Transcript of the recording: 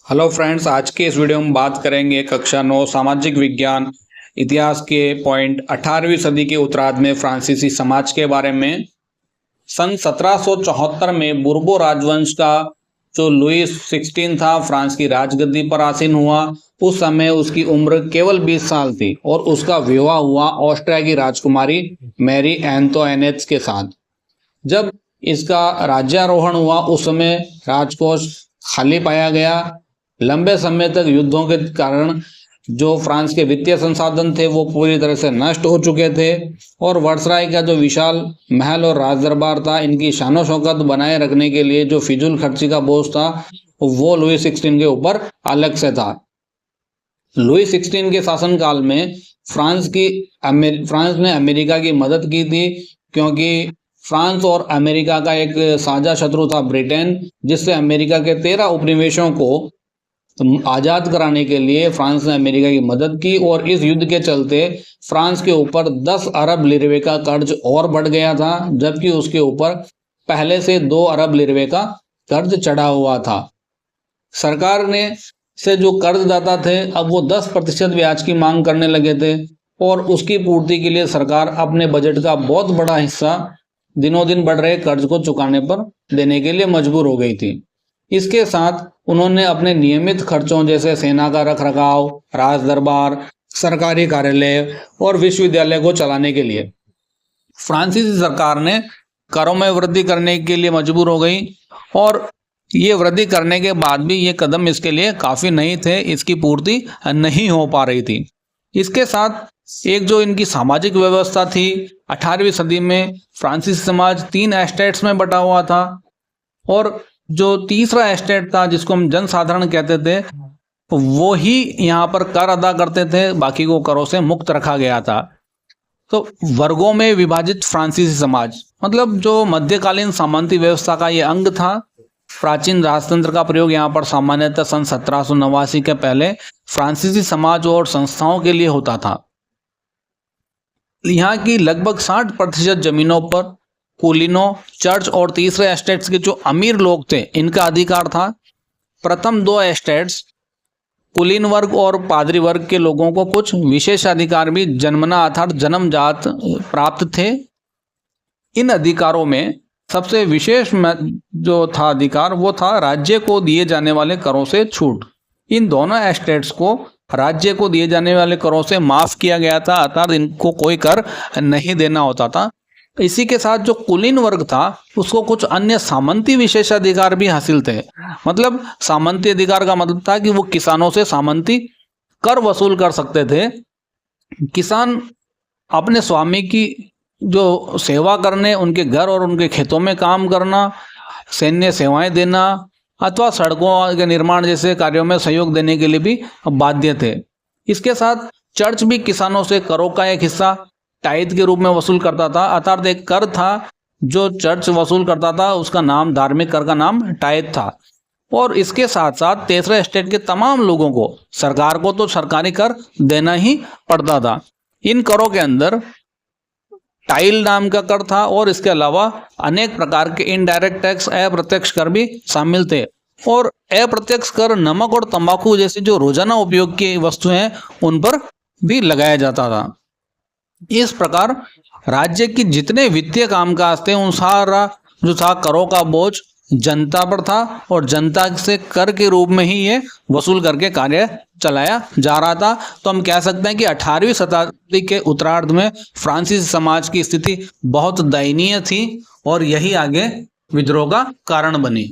Hello friends, आज के इस वीडियो में बात करेंगे कक्षा 9 सामाजिक विज्ञान इतिहास के पॉइंट 18वीं सदी के उत्तरार्ध में फ्रांसीसी समाज के बारे में। सन 1774 में बुर्बो राजवंश का जो लुईस 16 था फ्रांस की राजगद्दी पर आसीन हुआ। उस समय उसकी उम्र केवल 20 साल थी और उसका विवाह हुआ ऑस्ट्रिया की राजकुमारी मैरी एंतोइनेट के साथ। जब इसका राज्यारोहण हुआ उस समय राजकोष खाली पाया गया। लंबे समय तक युद्धों के कारण जो फ्रांस के वित्तीय संसाधन थे वो पूरी तरह से नष्ट हो चुके थे और वर्सराय का जो विशाल महल और राज दरबार था, इनकी शानो शौकत बनाए रखने के लिए जो फिजूल खर्ची का बोझ था वो लुई 16 के ऊपर अलग से था। लुई 16 के शासनकाल में फ्रांस ने अमेरिका की मदद की थी, क्योंकि फ्रांस और अमेरिका का एक साझा शत्रु था ब्रिटेन, जिससे अमेरिका के 13 उपनिवेशों को आज़ाद कराने के लिए फ्रांस ने अमेरिका की मदद की। और इस युद्ध के चलते फ्रांस के ऊपर 10 अरब लिरवे का कर्ज और बढ़ गया था, जबकि उसके ऊपर पहले से 2 अरब लिरवे का कर्ज चढ़ा हुआ था। सरकार ने से जो कर्जदाता थे अब वो 10% ब्याज की मांग करने लगे थे और उसकी पूर्ति के लिए सरकार अपने बजट का बहुत बड़ा हिस्सा दिनों दिन बढ़ रहे कर्ज को चुकाने पर देने के लिए मजबूर हो गई थी। इसके साथ उन्होंने अपने नियमित खर्चों जैसे सेना का रखरखाव, राज दरबार, सरकारी कार्यालय और विश्वविद्यालय को चलाने के लिए फ्रांसीसी सरकार ने करों में वृद्धि करने के लिए मजबूर हो गई। और ये वृद्धि करने के बाद भी ये कदम इसके लिए काफ़ी नहीं थे, इसकी पूर्ति नहीं हो पा रही थी। इसके साथ एक जो इनकी सामाजिक व्यवस्था थी, 18वीं सदी में फ्रांसीसी समाज 3 एस्टेट्स में बटा हुआ था और जो तीसरा एस्टेट था जिसको हम जनसाधारण कहते थे वो ही यहाँ पर कर अदा करते थे, बाकी को करों से मुक्त रखा गया था। तो वर्गों में विभाजित फ्रांसीसी समाज मतलब जो मध्यकालीन सामंती व्यवस्था का ये अंग था। प्राचीन राजतंत्र का प्रयोग यहाँ पर सामान्यतः सन 1789 के पहले फ्रांसीसी समाज और संस्थाओं के लिए होता था। यहाँ की लगभग 60% जमीनों पर कुलीनों, चर्च और तीसरे एस्टेट्स के जो अमीर लोग थे इनका अधिकार था। प्रथम 2 एस्टेट्स कुलीन वर्ग और पादरी वर्ग के लोगों को कुछ विशेष अधिकार भी जन्मना अर्थात जन्मजात प्राप्त थे। इन अधिकारों में सबसे विशेष जो था अधिकार वो था राज्य को दिए जाने वाले करों से छूट। इन दोनों एस्टेट्स को राज्य को दिए जाने वाले करों से माफ किया गया था, अर्थात इनको कोई कर नहीं देना होता था। इसी के साथ जो कुलीन वर्ग था उसको कुछ अन्य सामंती विशेषाधिकार भी हासिल थे। मतलब सामंती अधिकार का मतलब था कि वो किसानों से सामंती कर वसूल कर सकते थे। किसान अपने स्वामी की जो सेवा करने, उनके घर और उनके खेतों में काम करना, सैन्य सेवाएं देना अथवा सड़कों के निर्माण जैसे कार्यों में सहयोग देने के लिए भी बाध्य थे। इसके साथ चर्च भी किसानों से करों का एक हिस्सा टाइद के रूप में वसूल करता था, अर्थात एक कर था जो चर्च वसूल करता था, उसका नाम, धार्मिक कर का नाम टाइद था। और इसके साथ साथ तीसरे एस्टेट के तमाम लोगों को सरकार को तो सरकारी कर देना ही पड़ता था। इन करों के अंदर टाइल नाम का कर था और इसके अलावा अनेक प्रकार के इनडायरेक्ट टैक्स, अप्रत्यक्ष कर भी शामिल थे। और अप्रत्यक्ष कर नमक और तंबाकू जैसी जो रोजाना उपयोग की वस्तुएं हैं उन पर भी लगाया जाता था। इस प्रकार राज्य की जितने वित्तीय कामकाज थे उन सारा जो था करों का बोझ जनता पर था और जनता से कर के रूप में ही ये वसूल करके कार्य चलाया जा रहा था। तो हम कह सकते हैं कि 18वीं शताब्दी के उत्तरार्ध में फ्रांसीसी समाज की स्थिति बहुत दयनीय थी और यही आगे विद्रोह का कारण बनी।